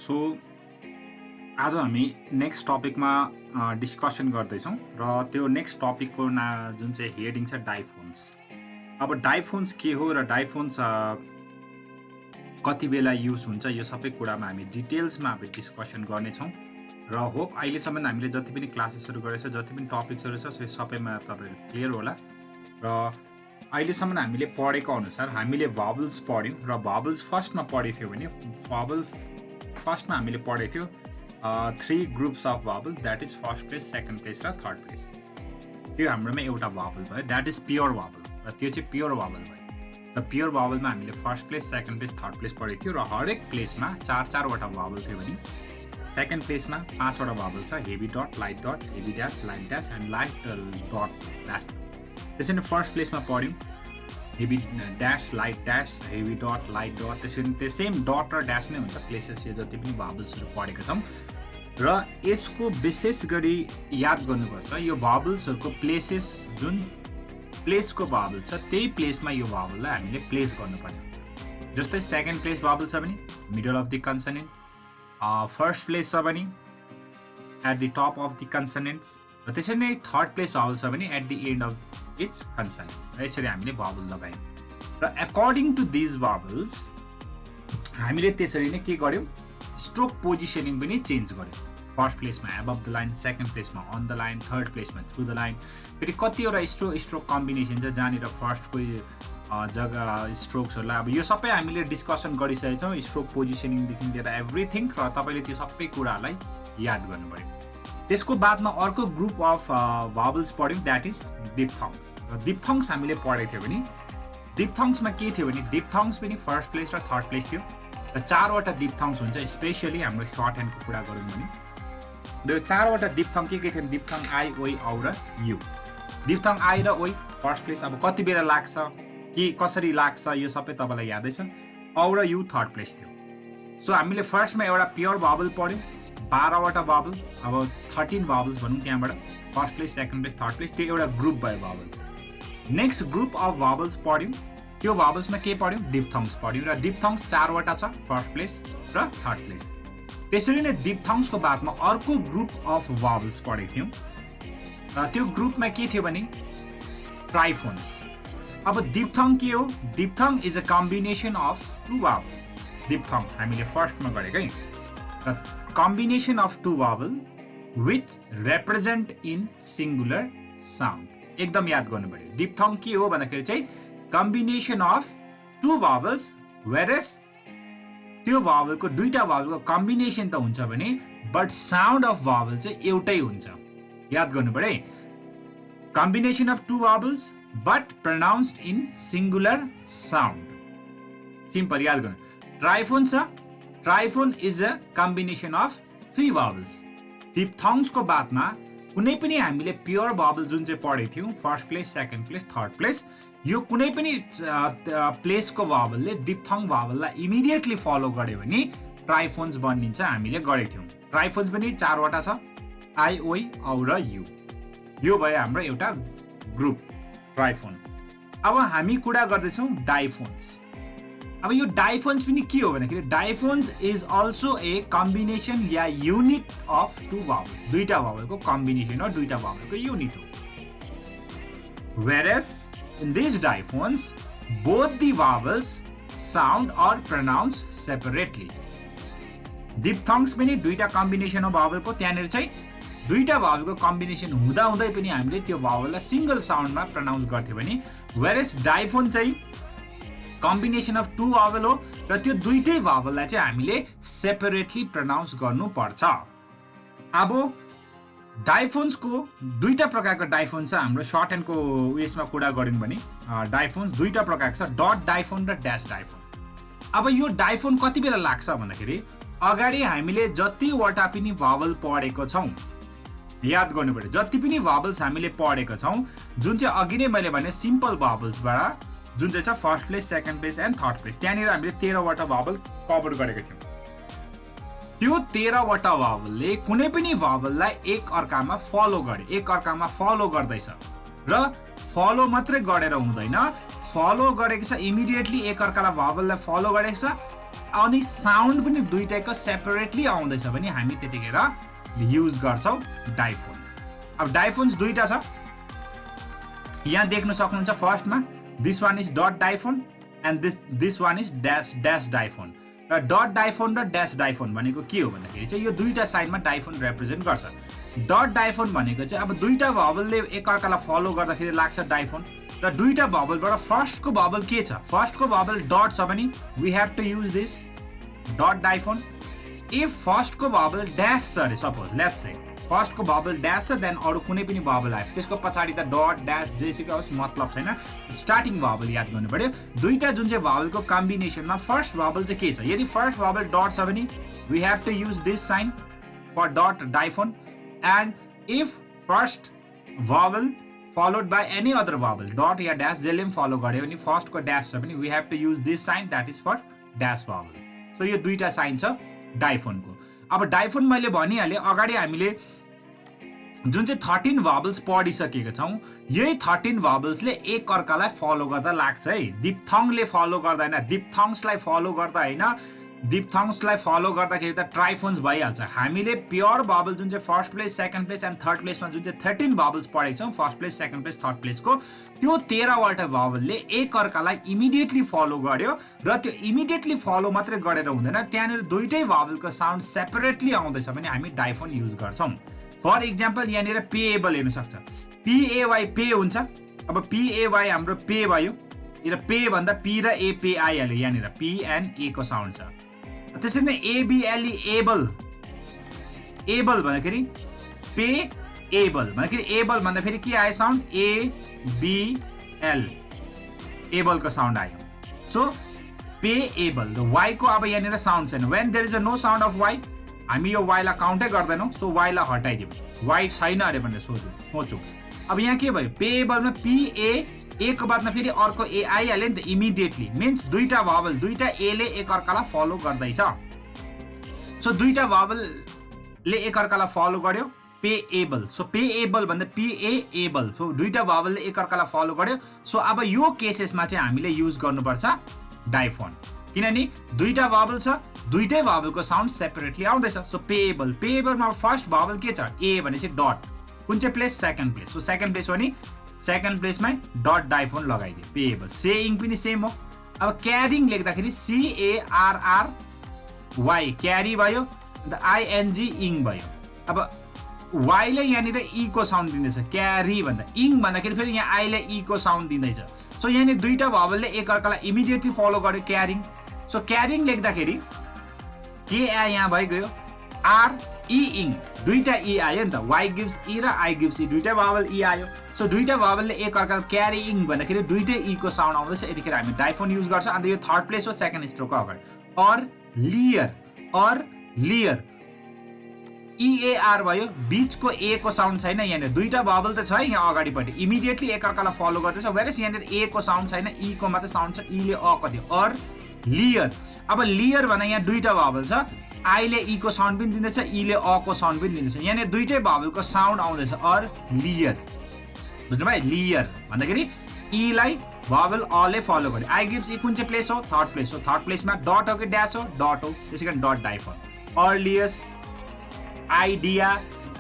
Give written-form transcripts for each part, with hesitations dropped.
So आज हामी next टपिकमा discussion गर्दैछौँ र त्यो नेक्स्ट टपिकको जुन चाहिँ हेडिङ छ डाइफोन्स। अब डाइफोन्स के हो र डाइफोन्स कति बेला युज हुन्छ यो सबै कुरामा हामी डिटेल्समा हामी डिस्कसन गर्नेछौँ र होप अहिलेसम्म हामीले जति पनि क्लासेसहरू गरेछ जति पनि टपिक्सहरू छ त्यो सबैमा तपाईँहरू क्लियर होला। र अहिलेसम्म हामीले पढेको अनुसार हामीले भावल्स पढ्यौँ र भावल्स फर्स्टमा पढेको थियो भने फर्स्टमा हामीले पढेको थियो 3 groups of Bhawal, that is first place, second place र थर्ड प्लेस। त्यो हाम्रोमा एउटा भावल भयो, द्याट इज प्योर भावल र त्यो चाहिँ प्योर भावल भयो। र प्योर भावलमा हामीले first place, second place, third place पढेको थियो र हरेक प्लेसमा 4-4वटा भावल थियो भने सेकेन्ड प्लेसमा 5वटा भावल छ, heavy dot, light dot, heavy dash, light dash and light dot last. त्यसरी नै फर्स्ट प्लेसमा पढ्यौँ heavy dash, light dash, heavy dot, light dot, त्यसरी त्यो सेम डट र ड्यास नै हुन्छ प्लेसेस। यो जति पनि भावल्सहरू पढेका छौँ र यसको विशेष गरी याद गर्नुपर्छ यो भावल्सहरूको प्लेसेस, जुन प्लेसको भावल छ त्यही प्लेसमा यो भावललाई हामीले प्लेस गर्नुपर्ने हुन्छ। जस्तै सेकेन्ड प्लेस भावल छ भने middle of the consonant, first place छ भने at the top of the consonants र त्यसरी नै थर्ड प्लेस भावल छ भने at the end of its consonant. र यसरी हामीले भावल लगायौँ र अकर्डिङ टु दिज भावल्स हामीले त्यसरी नै के गर्यौँ, स्ट्रोक पोजिसनिङ पनि चेन्ज गर्यौँ। फर्स्ट प्लेसमा एबभ द लाइन, सेकेन्ड प्लेसमा अन द लाइन, थर्ड प्लेसमा थ्रु द लाइन। फेरि कतिवटा स्ट्रोक कम्बिनेसन छ जहाँनिर फर्स्टको जग्गा स्ट्रोक्सहरूलाई अब यो सबै हामीले डिस्कसन गरिसकेका छौँ, स्ट्रोक पोजिसनिङदेखि लिएर एभ्रिथिङ, र तपाईँले त्यो सबै कुराहरूलाई याद गर्नु पऱ्यो। त्यसको बादमा अर्को ग्रुप अफ भावल्स पढ्यौँ, द्याट इज डिप्थङ्स। र डिप्थङ्स हामीले पढेको थियो भने डिप्थङ्समा के थियो भने डिप्थङ्स पनि फर्स्ट प्लेस र थर्ड प्लेस थियो र 4वटा डिप्थङ्स हुन्छ। स्पेसली हाम्रो सर्ट ह्यान्डको कुरा गरौँ भने यो 4वटा डिप्थङ के थियो, डिप्थङ आई, ओइ, औ र यु। डिप्थङ आई र ओइ फर्स्ट प्लेस, अब कति बेला लाग्छ के कसरी लाग्छ यो सबै तपाईँलाई यादै छ। औ र यु थर्ड प्लेस थियो। सो हामीले फर्स्टमा एउटा प्योर भावल पढ्यौँ, 12वटा भावल, अब 13 भावल्स भनौँ त्यहाँबाट, first place, second place, third place, त्यो एउटा ग्रुप भयो भावल। नेक्स्ट ग्रुप अफ भावल्स पढ्यौँ, त्यो भावल्समा के पढ्यौँ, डिप्थङ्स पढ्यौँ र डिप्थङ्स 4वटा छ, फर्स्ट प्लेस र थर्ड प्लेस। त्यसरी नै डिप्थङ्सको बादमा अर्को ग्रुप अफ भावल्स पढेको थियौँ र त्यो ग्रुपमा के थियो भने ट्राइफोन्स। अब डिप्थङ के हो, diphthong is a combination of 2 vowels. Diphthong हामीले फर्स्टमा गरेको है, र combination of 2 vowel which represent in singular sound. एकदम याद गर्नु पऱ्यो, डिप्थङ के हो भन्दाखेरि चाहिँ कम्बिनेसन अफ 2 भावल्स, वेरएस त्यो भावलको 2टा भावलको कम्बिनेसन त हुन्छ भने बट साउन्ड अफ भावल चाहिँ एउटै हुन्छ। याद गर्नु पऱ्यो, combination of 2 vowels but pronounced in singular sound. Simple याद गर्नु। ट्राइफोन छ, triphone is a combination of 3 vowels. डिप्थङ्सको बादमा कुनै पनि हामीले प्योर भावल जुन चाहिँ पढेको थियौँ, first place, second place, third place, यो कुनै पनि प्लेसको भावलले डिप्थङ भावललाई इमिडिएटली फलो गर्यो भने ट्राइफोन्स बनिन्छ। हामीले गरेको थियौँ। ट्राइफोन्स पनि 4वटा छ, आई, ओइ, औ र यु। यो भयो हाम्रो एउटा ग्रुप ट्राइफोन। अब हामी कुरा गर्दैछौँ डाइफोन्स। अब यो डाइफोन्स पनि के हो भन्दाखेरि diphones is also a combination या युनिट अफ 2 भावल्स। 2टा भावलको कम्बिनेसन हो, 2टा भावलको युनिट हो। Whereas in these diphones, both the vowels sound or pronounced separately. डिप्थङ्स पनि 2टा कम्बिनेसन हो भावलको, त्यहाँनिर चाहिँ 2टा भावलको कम्बिनेसन हुँदाहुँदै पनि हामीले त्यो भावललाई सिङ्गल साउन्डमा प्रोनाउन्स गर्थ्यो भने वेरएस डाइफोन चाहिँ कम्बिनेसन अफ 2 भावल हो र त्यो 2टै भावललाई चाहिँ हामीले सेपरेटली प्रोनाउन्स गर्नुपर्छ। अब डाइफोन्सको 2टा प्रकारको डाइफोन छ। हाम्रो सर्ट ह्यान्डको उयसमा कुरा गऱ्यौँ भने डाइफोन्स 2टा प्रकारको छ, डट डाइफोन र ड्यास डाइफोन। अब यो डाइफोन कति बेला लाग्छ भन्दाखेरि अगाडि हामीले जतिवटा पनि भावल पढेको छौँ, याद गर्नु पर्यो, जति पनि भावल्स हामीले पढेको छौँ, जुन चाहिँ अघि नै मैले भने सिम्पल भावल्सबाट जुन चाहिँ छ first place, second place and third place, त्यहाँनिर हामीले 13वटा भावल कभर गरेको थियौँ। त्यो 13वटा भावलले कुनै पनि भावललाई एक अर्कामा फलो गरे, एक अर्कामा फलो गर्दैछ र फलो मात्रै गरेर हुँदैन, फलो गरेको छ इमिडिएटली एक अर्कालाई भावललाई फलो गरेको छ अनि साउन्ड पनि दुईटैको सेपरेटली आउँदैछ भने हामी त्यतिखेर युज गर्छौं डाइफोन्स। अब डाइफोन्स दुईटा छ, यहाँ देख्न सक्नुहुन्छ फर्स्टमा this one is dot diphone and this one is dash dash diphone. र डट डाइफोन र ड्यास डाइफोन भनेको के हो भन्दाखेरि चाहिँ यो दुईटा साइडमा डाइफोन रिप्रेजेन्ट गर्छ। डट डाइफोन भनेको चाहिँ अब दुईटा भबलले एकअर्कालाई फलो गर्दाखेरि लाग्छ डाइफोन, र दुईटा भबलबाट फर्स्टको भबल के छ, फर्स्टको भबल डट छ भने we have to use this dot diphone. If फर्स्टको भबल ड्यास छ अरे सपोज लेट्स से फर्स्टको भबल ड्यास छ देन अरु कुनै पनि भबल आयो त्यसको पछाडी त डट ड्यास जेसुकै होस् मतलब छैन, स्टार्टिङ भबल याद गर्नु पर्यो। दुईटा जुन चाहिँ भबलको कम्बिनेसनमा फर्स्ट भबल चाहिँ के छ, यदि फर्स्ट भबल डट छ भने we have to use this sign for dot diphone and if first vowel followed by any other vowel dot या dash जेले पनि फलो गर्यो भने फर्स्टको ड्यास छ भने we have to use this sign that is for dash vowel। So यो दुईटा sign छ डाइफोनको। अब डाइफोन मैले भनिहाले अगाडि हामीले जुन चाहिँ 13 भबल्स पढिसकेका छौं, यही 13 भबल्सले एक अर्कालाई फलो गर्दा लाग्छ है। दिप्थङले फलो गर्दैन, दिप्थङ्सलाई फलो गर्दा हैन, दिप्थङ्सलाई फलो गर्दाखेरि त ट्राइफोन्स भइहाल्छ। हामीले प्योर भबल जुन चाहिँ first place second place and third प्लेसमा जुन चाहिँ 13 भबल्स पढेको छौं first place second place third प्लेसको, त्यो 13 वटा भबलले एक अर्कालाई इमिडिएटली फलो गर्यो र त्यो इमिडिएटली फलो मात्रै गरेर हुँदैन, त्यहाँनिर दुईटै भबलको साउन्ड सेपरेटली आउँदैछ भने हामी डाइफोन युज गर्छौं। फर एक्जाम्पल यहाँनिर पेएबल हेर्न सक्छ, पिएवाई पे हुन्छ। अब पिएवाई हाम्रो पे भयो, र पे भन्दा पी र ए पे आइहाल्यो, यहाँनिर पी एन्ड ए को साउन्ड छ। त्यसरी नै एबीएलई एबल, एबल भन्दाखेरि पे एबल भन्दाखेरि एबल भन्दा फेरि के आयो साउन्ड एबीएल, एबलको साउन्ड आयो। सो पे एबल र वाई को अब यहाँनिर साउन्ड छैन, when there is a no sound of Y हामी यो वाई लाई काउन्टै गर्दैनौं, सो वाई लाई हटाइदियौ, वाई छैन अरे भनेर सोचौं। अब यहाँ के भयो, पे एबलमा पी ए को बादमा फेरि अर्को ए आइहाल्यो नि त इमिडिएटली, मिन्स दुईटा भबल दुईटा ए ले एक अर्कालाई फलो गर्दैछ। सो दुईटा भबलले एक अर्कालाई फलो गर्यो pay able, so pay able भन्दा पी ए एबल, सो दुईटा भबलले एक अर्कालाई फलो गर्यो। सो अब यो केसेसमा चाहिँ हामीले युज गर्नुपर्छ डाइफोन, किनभने दुईटा भबल छ, दुईटै भबलको साउन्ड सेपरेटली आउँदैछ। सो पे एबल, पे एबलमा फर्स्ट भबल के छ ए भनेपछि डट, कुन चाहिँ place second place, so second place हो नि सेकेन्ड प्लेसमै डट डाइफोन लगाइदियो पेएबल। सेइङ पनि सेम हो। अब क्यारिङ लेख्दाखेरि सीएआरआर वाई क्यारी भयो, अन्त आइएनजी इङ भयो। अब वाईले यहाँनिर ई को साउन्ड दिँदैछ क्यारी भन्दा, इङ भन्दाखेरि फेरि यहाँ आईले ई को साउन्ड दिँदैछ। सो यहाँनिर दुईटा भबलले एक अर्कालाई इमिडिएटली फलो गर्यो क्यारिङ। सो क्यारिङ लेख्दाखेरि के आ यहाँ भइगयो आर ई इङ, दुईटा ई आयो नि त, वाई गिभ्स ई र आई गिभ्स ई, दुईटा भबल ई आयो। सो दुईटा भबलले एक अर्कालाई क्यारिङ भन्दाखेरि दुईटै ई को साउन्ड आउँदैछ, यतिखेर हामी डाइफोन युज गर्छ। अन्त यो थर्ड प्लेस हो सेकेन्ड स्ट्रोकको अगाडि। अर लियर इएआर भयो, बीचको ए को साउन्ड छैन, यहाँनिर दुईटा भबल त छ है यहाँ अगाडिपट्टि इमिडिएटली एक अर्कालाई फलो गर्दैछ, वेरस यहाँनिर ए को साउन्ड छैन, ई को मात्रै साउन्ड छ, ई ले अ को थियो अर लियर। अब लियर भन्दा यहाँ दुईटा भबल छ, आईले ई को साउन्ड पनि दिँदैछ, ई ले अ को साउन्ड पनि दिँदैछ, यहाँनिर दुईटै भबलको साउन्ड आउँदैछ अर लियर। बुझ्नुभयो, लियर भन्दाखेरि ई लाई भबल अ ले फलो गर्यो। आई गिभ्स ई कुन चाहिँ प्लेस हो, थर्ड प्लेस हो, थर्ड प्लेसमा डट हो कि ड्यास हो, डट हो, त्यसैकारण dot diphone. Earliest, idea,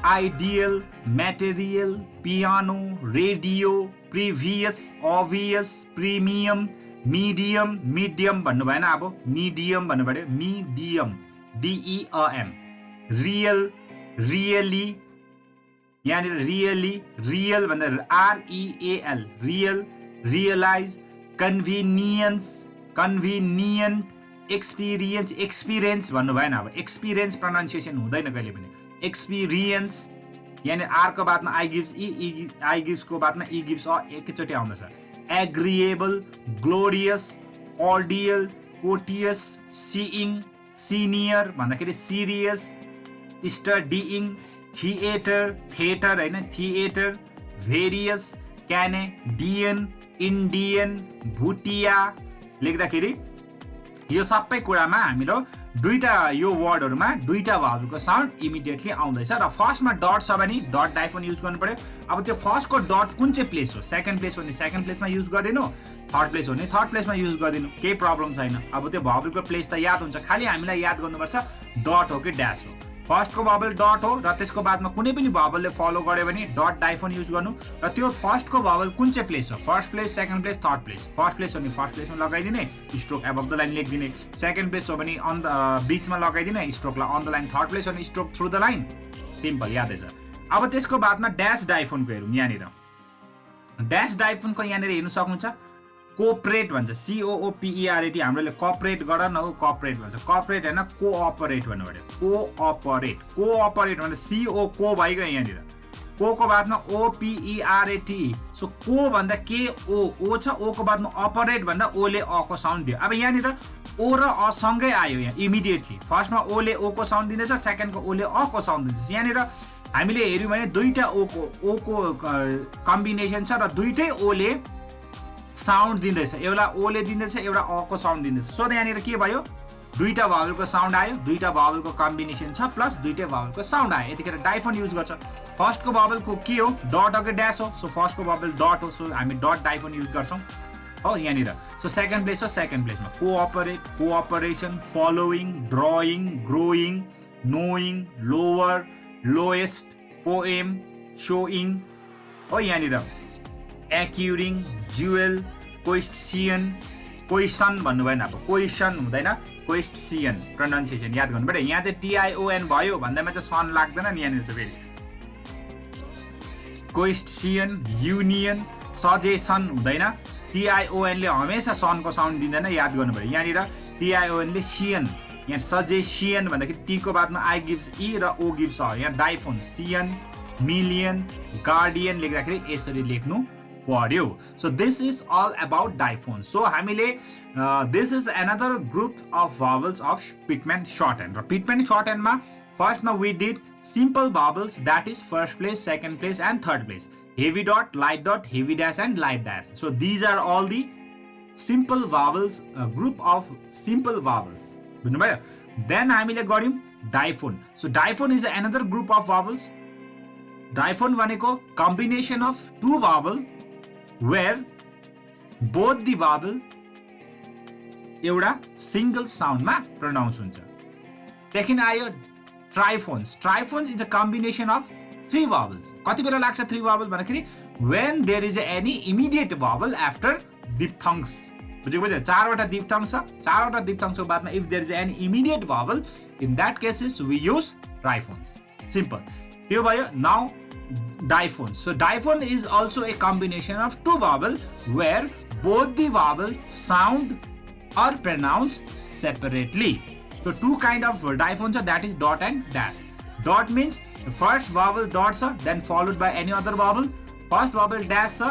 ideal, material, piano, radio, previous, obvious, premium, medium, medium भन्नु भएन, अब मिडियम भन्नु पर्यो, मिडियम डिइएम, रियल, रियली, यहाँनिर रियली, रियल भन्दा आरइएएल real, realise, convenience, convenient, experience, experience भन्नु भएन, अब एक्सपिरियन्स प्रोनाउन्सिएसन हुँदैन कहिले पनि, एक्सपिरियन्स, यहाँनिर आर को बादमा I gives E, I gives को बादमा ई गिभ्स अ एकैचोटि आउँदछ। एग्रिएबल, ग्लोरियस, अर्डियल, कोटियस, सीइङ, सिनियर भन्दाखेरि सिरियस, स्टडीइङ, थिएटर, थिएटर हैन theatre, various, Canadian, Indian, Bhutia लेख्दाखेरि यो सबै कुरामा हाम्रो दुईटा यो वर्डहरुमा दुईटा भबलको साउन्ड इमिडिएटली आउँदैछ र फर्स्टमा डट छ भने डट डाइफोन युज गर्नु पर्यो। अब त्यो फर्स्टको डट कुन चाहिँ प्लेस हो, सेकेन्ड प्लेस हो भने सेकेन्ड प्लेसमा युज गर्दिनु, थर्ड प्लेस हो नि थर्ड प्लेसमा युज गरिदिनु, केही प्रब्लम छैन। अब त्यो भवलको प्लेस त याद हुन्छ, खालि हामीलाई याद गर्नुपर्छ डट हो कि ड्यास हो। फर्स्टको भवल डट हो र त्यसको बादमा कुनै पनि भवलले फलो गर्यो भने डट डाइफोन युज गर्नु। र त्यो फर्स्टको भवल कुन चाहिँ प्लेस हो, first place, second place, third place. First place हो भने फर्स्ट प्लेसमा लगाइदिने, स्ट्रोक एबभ द लाइन लेखिदिने। सेकेन्ड प्लेस हो भने अन द बिचमा लगाइदिने, स्ट्रोकलाई on the line. Third place हो भने stroke through the line. Simple, यादै छ। अब त्यसको बादमा ड्यास डाइफोनको हेरौँ। यहाँनिर ड्यास डाइफोनको यहाँनिर हेर्नु सक्नुहुन्छ, कोपरेट भन्छ, COOPERAT। हाम्रोले कपरेट गर न, कपरेट भन्छ, कपरेट होइन कोअपरेट भन्नु पर्यो, कोअपरेट। कोअपरेट भन्छ CO को भइगयो यहाँनिर, को को बादमा OPERAT। सो को भन्दा के ओ छ, ओ को बादमा अपरेट भन्दा ओले अ को साउन्ड दियो। अब यहाँनिर ओ र अ सँगै आयो यहाँ इमिडिएटली। फर्स्टमा ओले ओ को साउन्ड दिँदैछ, सेकेन्डको ओले अ को साउन्ड दिँदैछ। यहाँनिर हामीले हेऱ्यौँ भने दुईटा ओ को कम्बिनेसन छ र दुईटै ओले साउन्ड दिँदैछ, एउटा ओले दिँदैछ, एउटा अ को साउन्ड दिँदैछ। सो यहाँनिर के भयो, दुईटा भावलको साउन्ड आयो, दुईटा भावलको कम्बिनेसन छ, प्लस दुईटै भावलको साउन्ड आयो। यतिखेर डाइफोन युज गर्छ। फर्स्टको भावलको के हो, डट हो कि ड्यास हो। सो फर्स्टको भावल डट हो, सो हामी डट डाइफोन युज गर्छौँ हो यहाँनिर। सो सेकेन्ड प्लेस हो, सेकेन्ड प्लेसमा cooperate, cooperation, following, drawing, growing, knowing, lower, lowest, poem, showing हो यहाँनिर। एक्युरिङ, ज्युएल, क्वेस्टियन, क्वेसन भन्नु भएन, अब क्वेसन हुँदैन, क्वेस्टियन। प्रोनाउन्सिएसन याद गर्नु पऱ्यो। यहाँ चाहिँ TION भयो भन्दैमा चाहिँ सन लाग्दैन नि यहाँनिर चाहिँ फेरि। क्वेस्टियन, युनियन, सजेसन हुँदैन, TION ले हमेसा सनको साउन्ड दिँदैन, याद गर्नु पऱ्यो। यहाँनिर TION ले सियन, यहाँ सजेसियन भन्दाखेरि टी को बादमा आई गिभ्स ई र ओ गिभ्स अ। यहाँ डाइफोन, सियन, मिलियन, गार्डियन लेख्दाखेरि यसरी लेख्नु पर्यो। So this is all about diphone. So हामीले this is another group of vowels of Pitman shorthand. र पिटम्यान शॉर्टहैन्डमा फर्स्टमा we did simple vowels, that is first place, second place and third place, heavy dot, light dot, heavy dash and light dash. So these are all the simple vowels, group of simple भावल्स, बुझ्नुभयो। Then हामीले गर्यौँ diphone. So diphone is another group of vowels. Diphone भनेको combination of two vowel where both the vowel एउटा single साउन्डमा pronounce हुन्छ। देखिन आयो triphones. Triphones is a combination of three vowels. कति बेला लाग्छ थ्री भावल भन्दाखेरि when there is any immediate vowel after diphthongs। बुझेको बुझ्यो, चारवटा diphthongs छ, चारवटा diphthongs को बादमा if there is any immediate vowel, in that cases we use triphones। Simple। त्यो भयो। Now diphones. So diphone is also a combination of two vowel where both the vowel sound are pronounced separately. So two kind of diphones are, that is dot and dash. Dot means the first vowel dot then followed by any other vowel. First vowel dash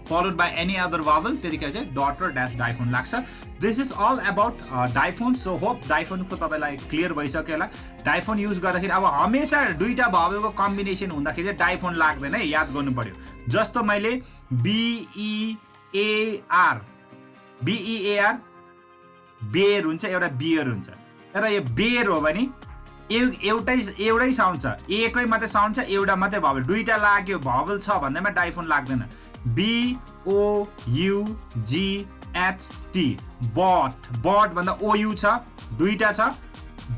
followed by any other vowel, त्यतिखेर चाहिँ dot र dash diphone लाग्छ। This is all about diphone. So hope diphone को तपाईलाई clear भइसक्यो होला। Diphone use गर्दाखेरि अब हमेशा दुईटा भावलको कम्बिनेसन हुँदाखेरि चाहिँ डाइफोन लाग्दैन है, याद गर्नु पर्यो। जस्तो मैले BEAR बेयर हुन्छ, एउटा बियर हुन्छ, तर यो बेयर हो भने एउटै साउन्ड छ, एकै मात्रै साउन्ड छ, एउटा मात्रै भावल, दुईटा लाग्यो भावल छ भन्दैमा डाइफोन लाग्दैन। BOUGHT बट, बट भन्दा OU छ, दुईटा छ,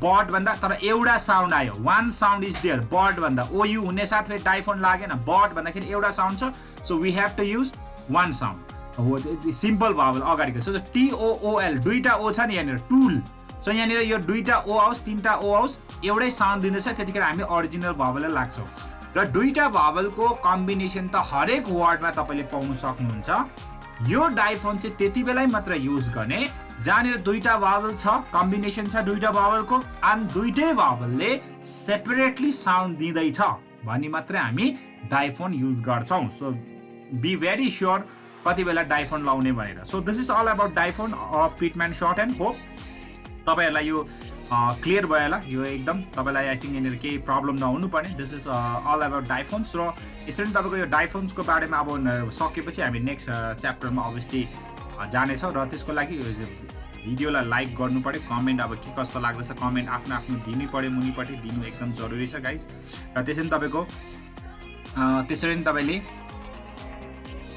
बट भन्दा तर एउटा साउन्ड आयो, one sound is there. But भन्दा OU हुने साथ फेरि डाइफोन लागेन, बट भन्दाखेरि एउटा साउन्ड छ, so we have to use one sound हो, सिम्पल भावल अगाडिको। सो TOOL दुईटा ओ छ नि यहाँनिर, टुल। सो यहाँनिर यो दुईटा ओ आओस्, तीनटा ओ आओस्, एउटै साउन्ड दिँदैछ, त्यतिखेर हामी ओरिजिनल भावललाई लाग्छौँ। र दुईटा भावलको कम्बिनेसन त हरेक वर्डमा तपाईँले पाउन सक्नुहुन्छ। यो डाइफोन चाहिँ त्यति बेलै मात्र युज गर्ने जहाँनिर दुईटा भावल छ, कम्बिनेसन छ दुईटा भावलको, अनि दुईटै भावलले सेपरेटली साउन्ड दिँदैछ भनी मात्रै हामी डाइफोन युज गर्छौँ। सो बी भेरी स्योर कति बेला डाइफोन लाउने भनेर। So this is all about diphone of Pitman shorthand. Hope तपाईँहरूलाई यो क्लियर भयो होला। यो एकदम तपाईँलाई आई थिङ्क यहाँनिर केही प्रब्लम नहुनु पर्ने। This is all about diphones. र यसरी तपाईँको यो डाइफोन्सको बारेमा अब सकेपछि हामी नेक्स्ट च्याप्टरमा अभियसली जानेछौँ। र त्यसको लागि भिडियोलाई लाइक गर्नु पऱ्यो, कमेन्ट अब के कस्तो लाग्दैछ कमेन्ट आफ्नो आफ्नो दिनै पऱ्यो, मुनिपट्टि दिनु एकदम जरुरी छ गाइस। र त्यसरी तपाईँले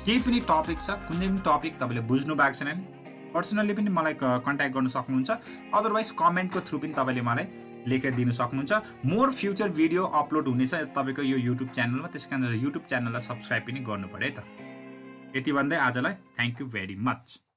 केही पनि टपिक छ, कुनै पनि टपिक तपाईँले बुझ्नु भएको छैन भने पर्सनली पनि मलाई कन्ट्याक्ट गर्न सक्नुहुन्छ, अदरवाइज कमेन्टको थ्रु पनि तपाईँले मलाई लेखेर दिन सक्नुहुन्छ। मोर फ्युचर भिडियो अपलोड हुनेछ तपाईँको यो युट्युब च्यानलमा, त्यस कारण युट्युब च्यानललाई सब्सक्राइब पनि गर्नु पर्यो है त। यति भन्दै आजलाई थ्याङ्क यू भेरी मच।